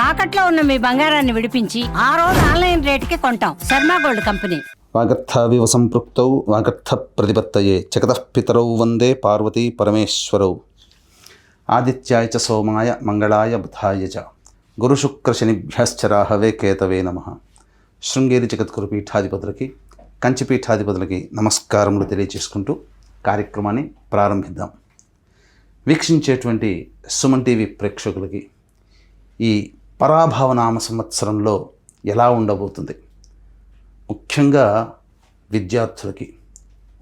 తాకట్లో ఉన్న మీ బంగారాన్ని విడిపించి ఆ రోజు ఆన్లైన్ రేటుకి కొంటాం. Sharma Gold Company. వాగర్థావివ సంపృక్తౌ వాగర్థ ప్రతిపత్తయే జగతః పితరౌ వందే పార్వతీ పరమేశ్వరౌ. ఆదిత్యాయ చ సోమాయ మంగళాయ బుధాయ చ గురుశుక్రశనిభ్యశ్చ రాహవే కేతవే నమః. శృంగేరి జగద్గురు పీఠాధిపతులకి, కంచి పీఠాధిపతులకి నమస్కారములు తెలియజేసుకుంటూ కార్యక్రమాన్ని ప్రారంభిద్దాం. వీక్షించేటువంటి సుమన్ టీవీ ప్రేక్షకులకి ఈ పరాభవనామ సంవత్సరంలో ఎలా ఉండబోతుంది, ముఖ్యంగా విద్యార్థులకి,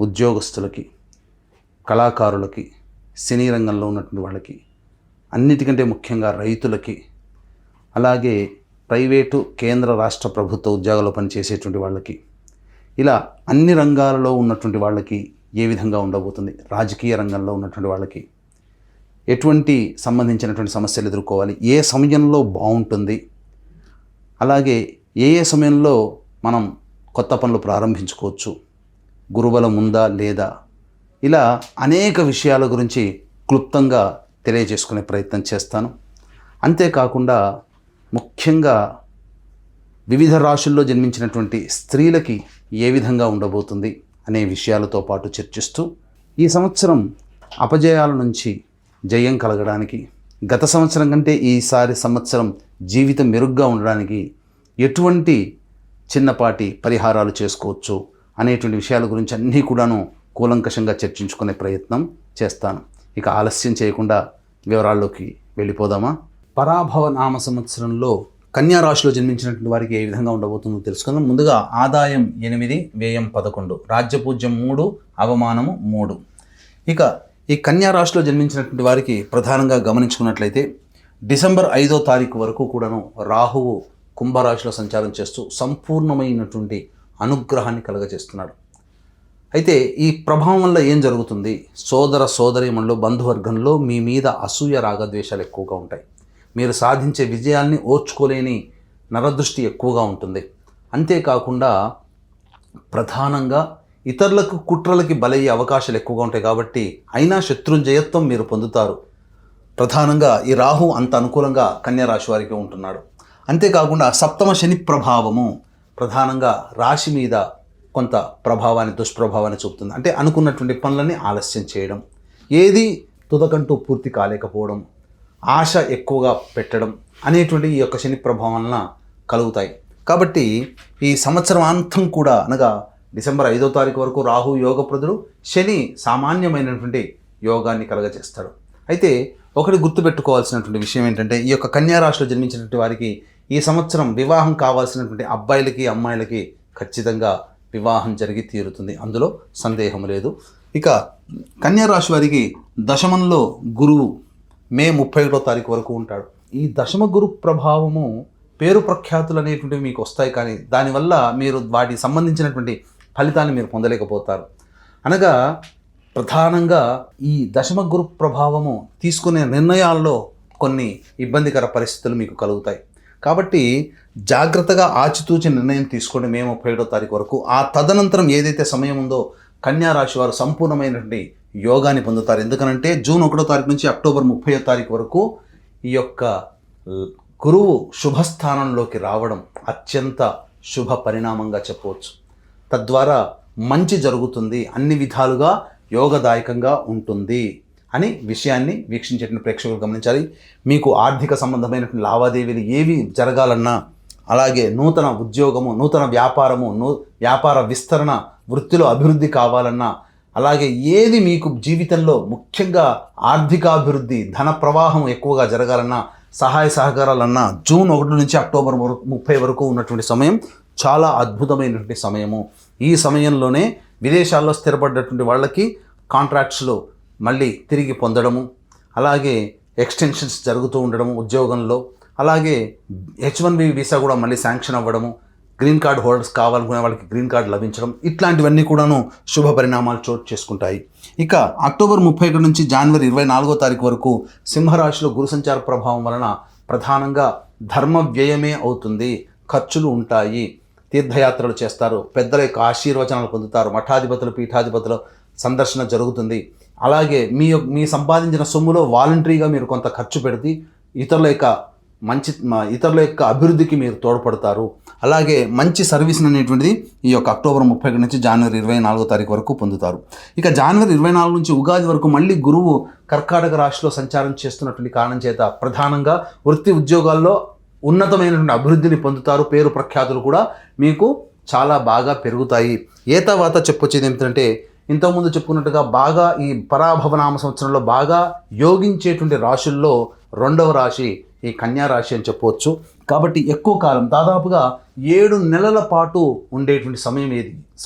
ఉద్యోగస్తులకి, కళాకారులకి, సినీ రంగంలో ఉన్నటువంటి వాళ్ళకి, అన్నిటికంటే ముఖ్యంగా రైతులకి, అలాగే ప్రైవేటు కేంద్ర రాష్ట్ర ప్రభుత్వ ఉద్యోగాల్లో పనిచేసేటువంటి వాళ్ళకి, ఇలా అన్ని రంగాలలో ఉన్నటువంటి వాళ్ళకి ఏ విధంగా ఉండబోతుంది, రాజకీయ రంగంలో ఉన్నటువంటి వాళ్ళకి ఎటువంటి సంబంధించినటువంటి సమస్యలు ఎదుర్కోవాలి, ఏ సమయంలో బాగుంటుంది, అలాగే ఏ సమయంలో మనం కొత్త పనులు ప్రారంభించుకోవచ్చు, గురుబలం ఉందా లేదా, ఇలా అనేక విషయాల గురించి క్లుప్తంగా తెలియజేసుకునే ప్రయత్నం చేస్తాను. అంతేకాకుండా ముఖ్యంగా వివిధ రాశుల్లో జన్మించినటువంటి స్త్రీలకి ఏ విధంగా ఉండబోతుంది అనే విషయాలతో పాటు చర్చిస్తూ ఈ సంవత్సరం అపజయాల నుంచి జయం కలగడానికి, గత సంవత్సరం కంటే ఈసారి సంవత్సరం జీవితం మెరుగ్గా ఉండడానికి ఎటువంటి చిన్నపాటి పరిహారాలు చేసుకోవచ్చు అనేటువంటి విషయాల గురించి అన్నీ కూడాను కూలంకషంగా చర్చించుకునే ప్రయత్నం చేస్తాను. ఇక ఆలస్యం చేయకుండా వివరాల్లోకి వెళ్ళిపోదామా. పరాభవ నామ సంవత్సరంలో కన్యా రాశిలో జన్మించినటువంటి వారికి ఏ విధంగా ఉండబోతుందో తెలుసుకుందాం. ముందుగా ఆదాయం 8, వ్యయం 11, రాజ్యపూజ్యం 3, అవమానము 3. ఇక ఈ కన్యా రాశిలో జన్మించినటువంటి వారికి ప్రధానంగా గమనించుకున్నట్లయితే డిసెంబర్ 5వ తారీఖు వరకు కూడాను రాహువు కుంభరాశిలో సంచారం చేస్తూ సంపూర్ణమైనటువంటి అనుగ్రహాన్ని కలగజేస్తున్నాడు. అయితే ఈ ప్రభావం వల్ల ఏం జరుగుతుంది, సోదర సోదరీమణులు, బంధువర్గంలో మీ మీద అసూయ రాగద్వేషాలు ఎక్కువగా ఉంటాయి. మీరు సాధించే విజయాల్ని ఓర్చుకోలేని నరదృష్టి ఎక్కువగా ఉంటుంది. అంతేకాకుండా ప్రధానంగా ఇతరులకు కుట్రలకి బలయ్యే అవకాశాలు ఎక్కువగా ఉంటాయి. కాబట్టి అయినా శత్రుంజయత్వం మీరు పొందుతారు. ప్రధానంగా ఈ రాహు అంత అనుకూలంగా కన్యా రాశి వారికి ఉంటున్నాడు. అంతేకాకుండా సప్తమ శని ప్రభావము ప్రధానంగా రాశి మీద కొంత ప్రభావాన్ని, దుష్ప్రభావాన్ని చూపుతుంది. అంటే అనుకున్నటువంటి పనులని ఆలస్యం చేయడం, ఏది తుదకంటూ పూర్తి కాలేకపోవడం, ఆశ ఎక్కువగా పెట్టడం అనేటువంటి ఈ యొక్క శని ప్రభావం వలన కలుగుతాయి. కాబట్టి ఈ సంవత్సరం అంతం కూడా అనగా డిసెంబర్ 5వ తారీఖు వరకు రాహు యోగప్రదుడు, శని సామాన్యమైనటువంటి యోగాన్ని కలగజేస్తాడు. అయితే ఒకటి గుర్తుపెట్టుకోవాల్సినటువంటి విషయం ఏంటంటే, ఈ యొక్క కన్యా రాశిలో జన్మించినటువంటి వారికి ఈ సంవత్సరం వివాహం కావాల్సినటువంటి అబ్బాయిలకి, అమ్మాయిలకి ఖచ్చితంగా వివాహం జరిగి తీరుతుంది, అందులో సందేహం లేదు. ఇక కన్యా రాశి వారికి దశమంలో గురువు మే 31వ తారీఖు వరకు ఉంటాడు. ఈ దశమ గురు ప్రభావము పేరు ప్రఖ్యాతులు అనేటువంటివి మీకు వస్తాయి, కానీ దానివల్ల మీరు వాటికి సంబంధించినటువంటి ఫలితాన్ని మీరు పొందలేకపోతారు. అనగా ప్రధానంగా ఈ దశమ గురు ప్రభావము తీసుకునే నిర్ణయాల్లో కొన్ని ఇబ్బందికర పరిస్థితులు మీకు కలుగుతాయి. కాబట్టి జాగ్రత్తగా ఆచితూచి నిర్ణయం తీసుకోండి మే 31వ తారీఖు వరకు. ఆ తదనంతరం ఏదైతే సమయం ఉందో కన్యా రాశి వారు సంపూర్ణమైనటువంటి యోగాన్ని పొందుతారు. ఎందుకనంటే జూన్ 1వ తారీఖు నుంచి అక్టోబర్ 30వ తారీఖు వరకు ఈ యొక్క గురువు శుభస్థానంలోకి రావడం అత్యంత శుభ పరిణామంగా చెప్పవచ్చు. తద్వారా మంచి జరుగుతుంది, అన్ని విధాలుగా యోగదాయకంగా ఉంటుంది అని విషయాన్ని వీక్షించేటువంటి ప్రేక్షకులు గమనించాలి. మీకు ఆర్థిక సంబంధమైనటువంటి లావాదేవీలు ఏవి జరగాలన్నా, అలాగే నూతన ఉద్యోగము, నూతన వ్యాపారము, వ్యాపార విస్తరణ, వృత్తిలో అభివృద్ధి కావాలన్నా, అలాగే ఏది మీకు జీవితంలో ముఖ్యంగా ఆర్థికాభివృద్ధి, ధన ప్రవాహం ఎక్కువగా జరగాలన్నా, సహాయ సహకారాలన్నా జూన్ 1 నుంచి అక్టోబర్ 30 వరకు ఉన్నటువంటి సమయం చాలా అద్భుతమైనటువంటి సమయము. ఈ సమయంలోనే విదేశాల్లో స్థిరపడ్డటువంటి వాళ్ళకి కాంట్రాక్ట్స్లో మళ్ళీ తిరిగి పొందడము, అలాగే ఎక్స్టెన్షన్స్ జరుగుతూ ఉండడము ఉద్యోగంలో, అలాగే H1B వీసా కూడా మళ్ళీ శాంక్షన్ అవ్వడము, గ్రీన్ కార్డ్ హోల్డర్స్ కావాలనుకునే వాళ్ళకి గ్రీన్ కార్డ్ లభించడం, ఇట్లాంటివన్నీ కూడాను శుభ పరిణామాలు చోటు చేసుకుంటాయి. ఇక అక్టోబర్ 31 నుంచి జనవరి 24వ తారీఖు వరకు సింహరాశిలో గురు సంచార ప్రభావం వలన ప్రధానంగా ధర్మ వ్యయమే అవుతుంది, ఖర్చులు ఉంటాయి, తీర్థయాత్రలు చేస్తారు, పెద్దల యొక్క ఆశీర్వచనాలు పొందుతారు, మఠాధిపతులు, పీఠాధిపతుల సందర్శన జరుగుతుంది. అలాగే మీ సంపాదించిన సొమ్ములో వాలంటరీగా మీరు కొంత ఖర్చు పెడితే ఇతరుల యొక్క ఇతరుల యొక్క అభివృద్ధికి మీరు తోడ్పడతారు. అలాగే మంచి సర్వీస్ అనేటువంటిది ఈ యొక్క అక్టోబర్ 31 నుంచి జనవరి 24 తారీఖు వరకు పొందుతారు. ఇక జనవరి 24 నుంచి ఉగాది వరకు మళ్ళీ గురువు కర్కాటక రాశిలో సంచారం చేస్తున్నటువంటి కారణం చేత ప్రధానంగా వృత్తి ఉద్యోగాల్లో ఉన్నతమైనటువంటి అభివృద్ధిని పొందుతారు. పేరు ప్రఖ్యాతులు కూడా మీకు చాలా బాగా పెరుగుతాయి. తర్వాత చెప్పొచ్చేది ఏమిటంటే ఇంతకుముందు చెప్పుకున్నట్టుగా బాగా ఈ పరాభవనామ సంవత్సరంలో బాగా యోగించేటువంటి రాశుల్లో 2వ రాశి ఈ కన్యా రాశి అని చెప్పవచ్చు. కాబట్టి ఎక్కువ కాలం దాదాపుగా 7 నెలల పాటు ఉండేటువంటి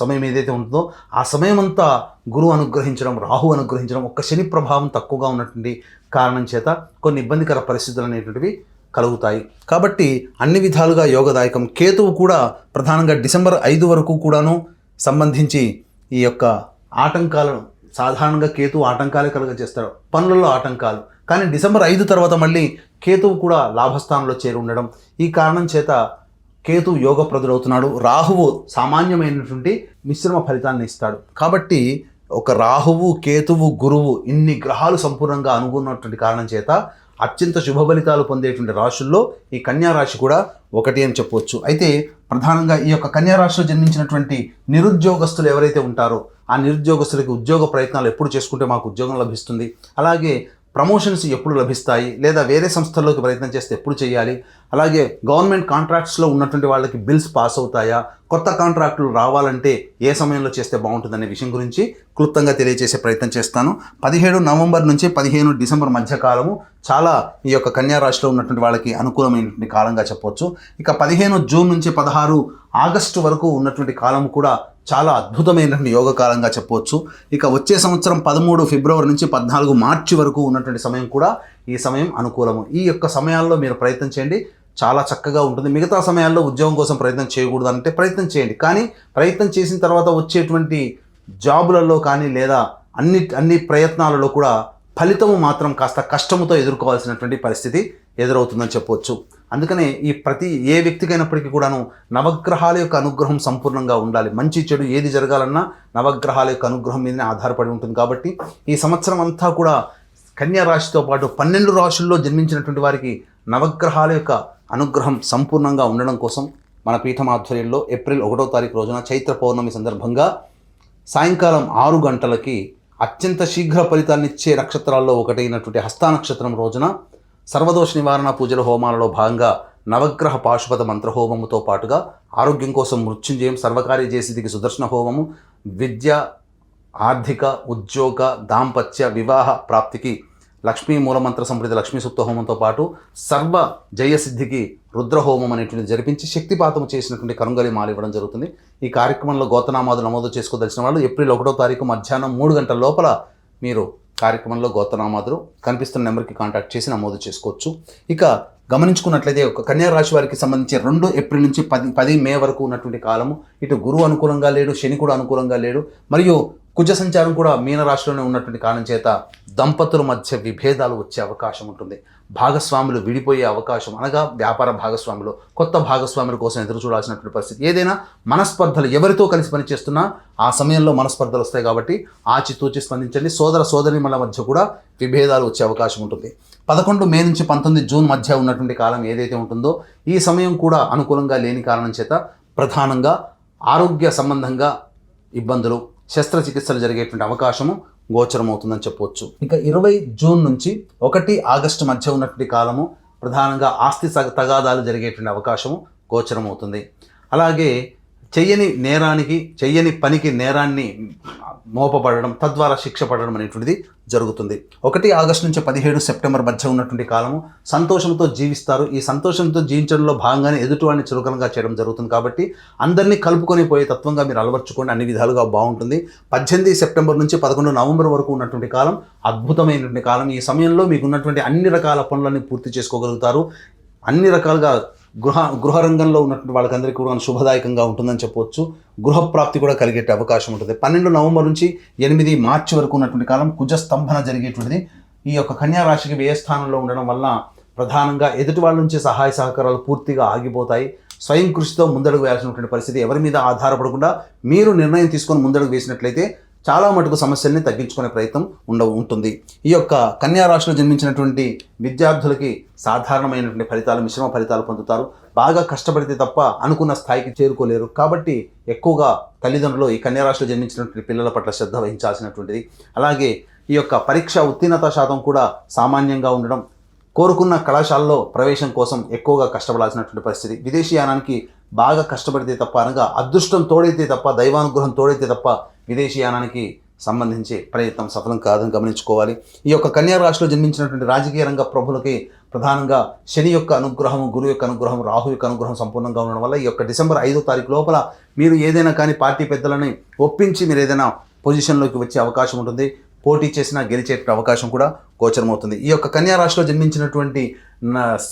సమయం ఏదైతే ఉంటుందో ఆ సమయం అంతా గురువు అనుగ్రహించడం, రాహు అనుగ్రహించడం, ఒక్క శని ప్రభావం తక్కువగా ఉన్నటువంటి కారణం చేత కొన్ని ఇబ్బందికర పరిస్థితులు అనేటువంటివి కలుగుతాయి. కాబట్టి అన్ని విధాలుగా యోగదాయకం. కేతువు కూడా ప్రధానంగా డిసెంబర్ 5 వరకు కూడాను సంబంధించి ఈ యొక్క ఆటంకాలను సాధారణంగా కేతువు ఆటంకాలే కలుగజేస్తాడు, పనులలో ఆటంకాలు. కానీ డిసెంబర్ 5 తర్వాత మళ్ళీ కేతువు కూడా లాభస్థానంలో చేరి ఉండడం, ఈ కారణం చేత కేతువు యోగప్రదుడవుతున్నాడు. రాహువు సామాన్యమైనటువంటి మిశ్రమ ఫలితాన్ని ఇస్తాడు. కాబట్టి ఒక రాహువు, కేతువు, గురువు ఇన్ని గ్రహాలు సంపూర్ణంగా అనుకున్నటువంటి కారణం చేత అత్యంత శుభ ఫలితాలు పొందేటువంటి రాశుల్లో ఈ కన్యా రాశి కూడా ఒకటి అని చెప్పవచ్చు. అయితే ప్రధానంగా ఈ యొక్క కన్యా రాశిలో జన్మించినటువంటి నిరుద్యోగస్తులు ఎవరైతే ఉంటారో ఆ నిరుద్యోగస్తులకి ఉద్యోగ ప్రయత్నాలు ఎప్పుడు చేసుకుంటే మాకు ఉద్యోగం లభిస్తుంది, అలాగే ప్రమోషన్స్ ఎప్పుడు లభిస్తాయి, లేదా వేరే సంస్థల్లోకి ప్రయత్నం చేస్తే ఎప్పుడు చేయాలి, అలాగే గవర్నమెంట్ కాంట్రాక్ట్స్లో ఉన్నటువంటి వాళ్ళకి బిల్స్ పాస్ అవుతాయా, కొత్త కాంట్రాక్టులు రావాలంటే ఏ సమయంలో చేస్తే బాగుంటుందనే విషయం గురించి క్లుప్తంగా తెలియజేసే ప్రయత్నం చేస్తాను. 17 నవంబర్ నుంచి 15 డిసెంబర్ మధ్యకాలము చాలా ఈ యొక్క కన్యా రాశిలో ఉన్నటువంటి వాళ్ళకి అనుకూలమైనటువంటి కాలంగా చెప్పవచ్చు. ఇక 15 జూన్ నుంచి 16 ఆగస్టు వరకు ఉన్నటువంటి కాలం కూడా చాలా అద్భుతమైనటువంటి యోగ కాలంగా చెప్పవచ్చు. ఇక వచ్చే సంవత్సరం 13 ఫిబ్రవరి నుంచి 14 మార్చి వరకు ఉన్నటువంటి సమయం కూడా ఈ సమయం అనుకూలము. ఈ యొక్క సమయాల్లో మీరు ప్రయత్నం చేయండి, చాలా చక్కగా ఉంటుంది. మిగతా సమయాల్లో ఉద్యోగం కోసం ప్రయత్నం చేయకూడదు అంటే ప్రయత్నం చేయండి, కానీ ప్రయత్నం చేసిన తర్వాత వచ్చేటువంటి జాబులలో కానీ లేదా అన్ని ప్రయత్నాలలో కూడా ఫలితము మాత్రం కాస్త కష్టముతో ఎదుర్కోవాల్సినటువంటి పరిస్థితి ఎదురవుతుందని చెప్పవచ్చు. అందుకనే ఏ వ్యక్తికైనప్పటికీ కూడాను నవగ్రహాల యొక్క అనుగ్రహం సంపూర్ణంగా ఉండాలి. మంచి చెడు ఏది జరగాలన్నా నవగ్రహాల యొక్క అనుగ్రహం మీదనే ఆధారపడి ఉంటుంది. కాబట్టి ఈ సంవత్సరం అంతా కూడా కన్యా రాశితో పాటు 12 రాశుల్లో జన్మించినటువంటి వారికి నవగ్రహాల యొక్క అనుగ్రహం సంపూర్ణంగా ఉండడం కోసం మన పీఠం ఆధ్వర్యంలో ఏప్రిల్ 1వ తారీఖు రోజున చైత్ర పౌర్ణమి సందర్భంగా సాయంకాలం 6 గంటలకి అత్యంత శీఘ్ర ఫలితాన్నిచ్చే నక్షత్రాల్లో ఒకటైనటువంటి హస్త నక్షత్రం రోజున సర్వదోష నివారణ పూజల హోమాలలో భాగంగా నవగ్రహ పాశుపత మంత్రహోమముతో పాటుగా ఆరోగ్యం కోసం మృత్యుంజయం, సర్వకార్య చేసిదికి సుదర్శన హోమము, విద్య, ఆర్థిక, ఉద్యోగ, దాంపత్య, వివాహ ప్రాప్తికి లక్ష్మీ మూలమంత్ర సంప్రీత లక్ష్మీ సూక్త హోమంతో పాటు సర్వ జయసిద్ధికి రుద్రహోమం అనేటువంటి జరిపించి శక్తిపాతము చేసినటువంటి కరుంగలి మాల ఇవ్వడం జరుగుతుంది. ఈ కార్యక్రమంలో గోత్రనామాలు నమోదు చేసుకోదలిచిన వాళ్ళు ఏప్రిల్ 1వ తారీఖు మధ్యాహ్నం 3 గంటల లోపల మీరు కార్యక్రమంలో గోత్రనామాదులు కనిపిస్తున్న నెంబర్కి కాంటాక్ట్ చేసి నమోదు చేసుకోవచ్చు. ఇక గమనించుకున్నట్లయితే ఒక కన్యా రాశి వారికి సంబంధించి 2 ఏప్రిల్ నుంచి 10 మే వరకు ఉన్నటువంటి కాలము ఇటు గురువు అనుకూలంగా లేడు, శని కూడా అనుకూలంగా లేడు, మరియు కుజ సంచారం కూడా మీనరాశిలోనే ఉన్నటువంటి కారణం చేత దంపతుల మధ్య విభేదాలు వచ్చే అవకాశం ఉంటుంది. భాగస్వాములు విడిపోయే అవకాశం, అనగా వ్యాపార భాగస్వాములు కొత్త భాగస్వాముల కోసం ఎదురు చూడాల్సినటువంటి పరిస్థితి. ఏదైనా మనస్పర్ధలు ఎవరితో కలిసి పనిచేస్తున్నా ఆ సమయంలో మనస్పర్ధలు వస్తాయి. కాబట్టి ఆచితూచి స్పందించండి. సోదర సోదరీమణుల మధ్య కూడా విభేదాలు వచ్చే అవకాశం ఉంటుంది. 11 మే నుంచి 19 జూన్ మధ్య ఉన్నటువంటి కాలం ఏదైతే ఉంటుందో ఈ సమయం కూడా అనుకూలంగా లేని కారణం చేత ప్రధానంగా ఆరోగ్య సంబంధంగా ఇబ్బందులు, శస్త్రచికిత్సలు జరిగేటువంటి అవకాశము గోచరమవుతుందని చెప్పవచ్చు. ఇక 20 జూన్ నుంచి 1 ఆగస్టు మధ్య ఉన్నటువంటి కాలము ప్రధానంగా ఆస్తి తగాదాలు జరిగేటువంటి అవకాశము గోచరమవుతుంది. అలాగే చెయ్యని పనికి నేరాన్ని మోపబడడం, తద్వారా శిక్ష పడడం అనేటువంటిది జరుగుతుంది. 1 ఆగస్టు నుంచి 17 సెప్టెంబర్ మధ్య ఉన్నటువంటి కాలము సంతోషంతో జీవిస్తారు. ఈ సంతోషంతో జీవించడంలో భాగంగానే ఎదుటివాడిని చురుకనగా చేయడం జరుగుతుంది. కాబట్టి అందరినీ కలుపుకొని పోయే తత్వంగా మీరు అలవర్చుకోండి, అన్ని విధాలుగా బాగుంటుంది. 18 సెప్టెంబర్ నుంచి 11 నవంబర్ వరకు ఉన్నటువంటి కాలం అద్భుతమైనటువంటి కాలం. ఈ సమయంలో మీకు ఉన్నటువంటి అన్ని రకాల పనులన్నీ పూర్తి చేసుకోగలుగుతారు. అన్ని రకాలుగా గృహ రంగంలో ఉన్నటువంటి వాళ్ళకందరికీ కూడా శుభదాయకంగా ఉంటుందని చెప్పవచ్చు. గృహప్రాప్తి కూడా కలిగే అవకాశం ఉంటుంది. 12 నవంబర్ నుంచి 8 మార్చి వరకు ఉన్నటువంటి కాలం కుజ స్తంభన జరిగేటువంటిది. ఈ యొక్క కన్యా రాశికి వ్యయ స్థానంలో ఉండడం వల్ల ప్రధానంగా ఎదుటి వాళ్ళ నుంచి సహాయ సహకారాలు పూర్తిగా ఆగిపోతాయి. స్వయం కృషితో ముందడుగు వేయాల్సినటువంటి పరిస్థితి. ఎవరి మీద ఆధారపడకుండా మీరు నిర్ణయం తీసుకొని ముందడుగు వేసినట్లయితే చాలా మటుకు సమస్యల్ని తగ్గించుకునే ప్రయత్నం ఉంటుంది. ఈ యొక్క కన్యా రాశిలో జన్మించినటువంటి విద్యార్థులకి సాధారణమైనటువంటి ఫలితాలు, మిశ్రమ ఫలితాలు పొందుతారు. బాగా కష్టపడితే తప్ప అనుకున్న స్థాయికి చేరుకోలేరు. కాబట్టి ఎక్కువగా తల్లిదండ్రులు ఈ కన్యా రాశిలో జన్మించినటువంటి పిల్లల పట్ల శ్రద్ధ వహించాల్సినటువంటిది. అలాగే ఈ యొక్క పరీక్ష ఉత్తీర్ణత శాతం కూడా సామాన్యంగా ఉండడం, కోరుకున్న కళాశాలలో ప్రవేశం కోసం ఎక్కువగా కష్టపడాల్సినటువంటి పరిస్థితి, విదేశీయానానికి బాగా కష్టపడితే తప్ప, అనగా అదృష్టం తోడైతే తప్ప, దైవానుగ్రహం తోడైతే తప్ప విదేశీయానానికి సంబంధించి ప్రయత్నం సఫలం కాదని గమనించుకోవాలి. ఈ యొక్క కన్యా రాశిలో జన్మించినటువంటి రాజకీయ రంగ ప్రభులకి ప్రధానంగా శని యొక్క అనుగ్రహం, గురువు యొక్క అనుగ్రహం, రాహు యొక్క అనుగ్రహం సంపూర్ణంగా ఉండడం వల్ల ఈ యొక్క డిసెంబర్ 5వ తారీఖు లోపల మీరు ఏదైనా కానీ పార్టీ పెద్దలని ఒప్పించి మీరు ఏదైనా పొజిషన్లోకి వచ్చే అవకాశం ఉంటుంది. పోటీ చేసినా గెలిచే అవకాశం కూడా గోచరమవుతుంది. ఈ యొక్క కన్యా రాశిలో జన్మించినటువంటి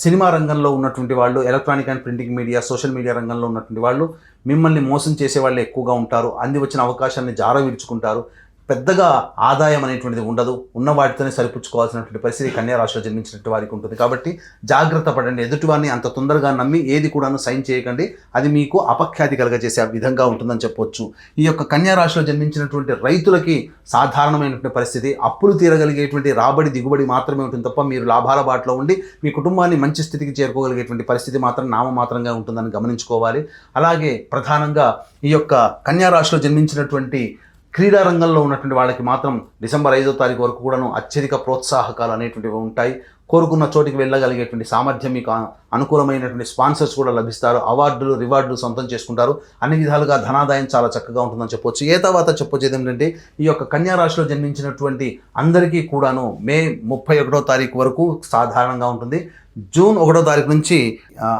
సినిమా రంగంలో ఉన్నటువంటి వాళ్ళు, electronic and printing media, social media రంగంలో ఉన్నటువంటి వాళ్ళు మిమ్మల్ని మోసం చేసే వాళ్ళు ఎక్కువగా ఉంటారు. అంది వచ్చిన అవకాశాన్ని జార విడుచుకుంటారు. పెద్దగా ఆదాయం అనేటువంటిది ఉండదు. ఉన్న వాటితోనే సరిపుచ్చుకోవాల్సినటువంటి పరిస్థితి కన్యా రాశిలో జన్మించినటువంటి వారికి ఉంటుంది. కాబట్టి జాగ్రత్త పడండి. ఎదుటివారిని అంత తొందరగా నమ్మి ఏది కూడాను సైన్ చేయకండి. అది మీకు అపఖ్యాతి కలగజేసే విధంగా ఉంటుందని చెప్పొచ్చు. ఈ యొక్క కన్యా రాశిలో జన్మించినటువంటి రైతులకి సాధారణమైనటువంటి పరిస్థితి, అప్పులు తీరగలిగేటువంటి రాబడి దిగుబడి మాత్రమే ఉంటుంది తప్ప మీరు లాభాల బాటలో ఉండి మీ కుటుంబాన్ని మంచి స్థితికి చేరుకోగలిగేటువంటి పరిస్థితి మాత్రం నామమాత్రంగా ఉంటుందని గమనించుకోవాలి. అలాగే ప్రధానంగా ఈ యొక్క కన్యా రాశిలో జన్మించినటువంటి క్రీడా రంగంలో ఉన్నటువంటి వాళ్ళకి మాత్రం డిసెంబర్ 5వ తారీఖు వరకు కూడాను అత్యధిక ప్రోత్సాహకాలు అనేటువంటివి ఉంటాయి. కోరుకున్న చోటికి వెళ్ళగలిగేటువంటి సామర్థ్యం, మీకు అనుకూలమైనటువంటి స్పాన్సర్స్ కూడా లభిస్తారు. అవార్డులు, రివార్డులు సొంతం చేసుకుంటారు. అన్ని విధాలుగా ధనాదాయం చాలా చక్కగా ఉంటుందని చెప్పొచ్చు. ఏ తర్వాత చెప్పొచ్చేది ఏంటంటే ఈ యొక్క కన్యా రాశిలో జన్మించినటువంటి అందరికీ కూడాను మే 31వ తారీఖు వరకు సాధారణంగా ఉంటుంది. జూన్ 1వ తారీఖు నుంచి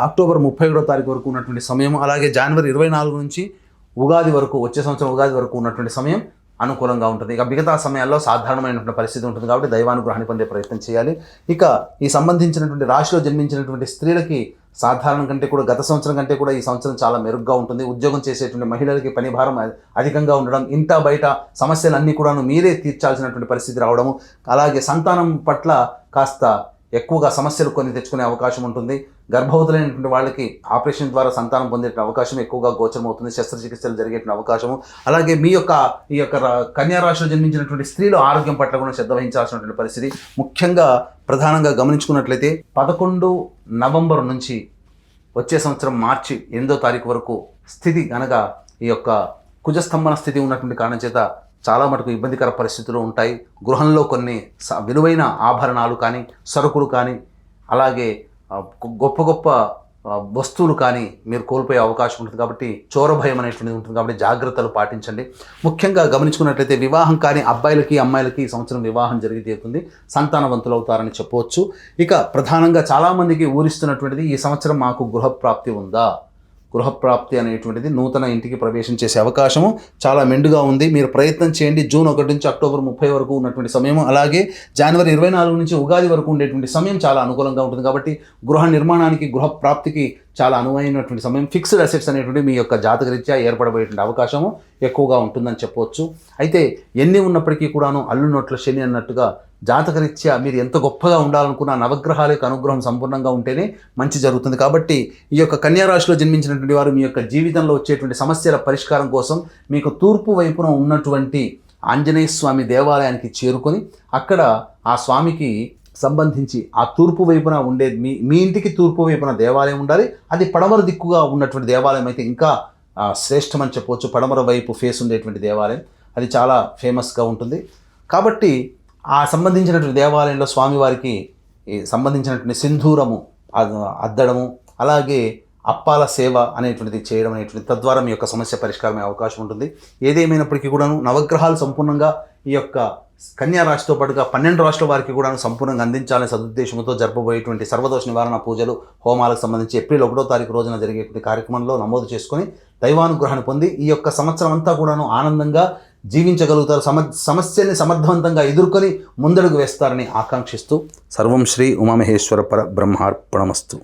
అక్టోబర్ 31వ తారీఖు వరకు ఉన్నటువంటి సమయం, అలాగే జనవరి 24 నుంచి ఉగాది వరకు, వచ్చే సంవత్సరం ఉగాది వరకు ఉన్నటువంటి సమయం అనుకూలంగా ఉంటుంది. ఇక మిగతా సమయాల్లో సాధారణమైనటువంటి పరిస్థితి ఉంటుంది. కాబట్టి దైవానుగ్రహాన్ని పొందే ప్రయత్నం చేయాలి. ఇక ఈ సంబంధించినటువంటి రాశిలో జన్మించినటువంటి స్త్రీలకి సాధారణం కంటే కూడా, గత సంవత్సరం కంటే కూడా ఈ సంవత్సరం చాలా మెరుగ్గా ఉంటుంది. ఉద్యోగం చేసేటువంటి మహిళలకి పని భారం అధికంగా ఉండడం, ఇంట బయట సమస్యలన్నీ కూడాను మీరే తీర్చాల్సినటువంటి పరిస్థితి రావడము, అలాగే సంతానం పట్ల కాస్త ఎక్కువగా సమస్యలు కొన్ని తెచ్చుకునే అవకాశం ఉంటుంది. గర్భవతులైనటువంటి వాళ్ళకి ఆపరేషన్ ద్వారా సంతానం పొందే అవకాశం ఎక్కువగా గోచరమవుతుంది. శస్త్రచికిత్సలు జరిగే అవకాశము. అలాగే ఈ యొక్క కన్యా రాశిలో జన్మించినటువంటి స్త్రీలు ఆరోగ్యం పట్ల కూడా శ్రద్ధ వహించాల్సినటువంటి పరిస్థితి. ముఖ్యంగా ప్రధానంగా గమనించుకున్నట్లయితే 11 నవంబర్ నుంచి వచ్చే సంవత్సరం మార్చి 8వ తారీఖు వరకు స్థితి అనగా ఈ యొక్క కుజస్తంభన స్థితి ఉన్నటువంటి కారణం చేత చాలా మటుకు ఇబ్బందికర పరిస్థితులు ఉంటాయి. గృహంలో కొన్ని విలువైన ఆభరణాలు కానీ, సరుకులు కానీ, అలాగే గొప్ప గొప్ప వస్తువులు కానీ మీరు కోల్పోయే అవకాశం ఉంటుంది. కాబట్టి చోర భయం అనేటువంటిది ఉంటుంది. కాబట్టి జాగ్రత్తలు పాటించండి. ముఖ్యంగా గమనించుకున్నట్లయితే వివాహం కానీ అబ్బాయిలకి అమ్మాయిలకి ఈ సంవత్సరం వివాహం జరిగి తీరుతుంది. సంతానవంతులు అవుతారని చెప్పవచ్చు. ఇక ప్రధానంగా చాలామందికి ఊరిస్తున్నటువంటిది, ఈ సంవత్సరం మాకు గృహప్రాప్తి ఉందా? గృహప్రాప్తి అనేటువంటిది నూతన ఇంటికి ప్రవేశం చేసే అవకాశము చాలా మెండుగా ఉంది. మీరు ప్రయత్నం చేయండి. జూన్ 1 నుంచి అక్టోబర్ 30 వరకు ఉన్నటువంటి సమయం, అలాగే జనవరి 24 నుంచి ఉగాది వరకు ఉండేటువంటి సమయం చాలా అనుకూలంగా ఉంటుంది. కాబట్టి గృహ నిర్మాణానికి, గృహప్రాప్తికి చాలా అనువైనటువంటి సమయం. ఫిక్స్డ్ అసెట్స్ అనేటువంటి మీ యొక్క జాతకరీత్యా ఏర్పడబోయేటువంటి అవకాశము ఎక్కువగా ఉంటుందని చెప్పవచ్చు. అయితే ఎన్ని ఉన్నప్పటికీ కూడాను అల్లు నోట్ల శని అన్నట్టుగా జాతకరీత్యా మీరు ఎంత గొప్పగా ఉండాలనుకున్న నవగ్రహాల యొక్క అనుగ్రహం సంపూర్ణంగా ఉంటేనే మంచి జరుగుతుంది. కాబట్టి ఈ యొక్క కన్యా రాశిలో జన్మించినటువంటి వారు మీ యొక్క జీవితంలో వచ్చేటువంటి సమస్యల పరిష్కారం కోసం మీకు తూర్పు వైపున ఉన్నటువంటి ఆంజనేయ స్వామి దేవాలయానికి చేరుకొని అక్కడ ఆ స్వామికి సంబంధించి ఆ తూర్పు వైపున ఉండే మీ ఇంటికి తూర్పు వైపున దేవాలయం ఉండాలి. అది పడమర దిక్కుగా ఉన్నటువంటి దేవాలయం అయితే ఇంకా శ్రేష్టమని చెప్పవచ్చు. పడమర వైపు ఫేస్ ఉండేటువంటి దేవాలయం అది చాలా ఫేమస్గా ఉంటుంది. కాబట్టి ఆ సంబంధించినటువంటి దేవాలయంలో స్వామివారికి సంబంధించినటువంటి సింధూరము అద్దడము, అలాగే అప్పాల సేవ అనేటువంటిది చేయడం అనేటువంటి, తద్వారా మీ యొక్క సమస్య పరిష్కారమే అవకాశం ఉంటుంది. ఏదేమైనప్పటికీ కూడాను నవగ్రహాలు సంపూర్ణంగా ఈ యొక్క కన్యా రాశితో పాటుగా 12 రాశుల వారికి కూడా సంపూర్ణంగా అందించాలనే సదుద్దేశంతో జరపబోయేటువంటి సర్వదోష నివారణ పూజలు, హోమాలకు సంబంధించి ఏప్రిల్ 1వ తారీఖు రోజున జరిగేటువంటి కార్యక్రమంలో నమోదు చేసుకొని దైవానుగ్రహాన్ని పొంది ఈ యొక్క సంవత్సరం అంతా కూడాను ఆనందంగా జీవించగలుగుతారు. సమస్యల్ని సమర్థవంతంగా ఎదుర్కొని ముందడుగు వేస్తారని ఆకాంక్షిస్తూ సర్వం శ్రీ ఉమామహేశ్వర పర బ్రహ్మార్పణమస్తు.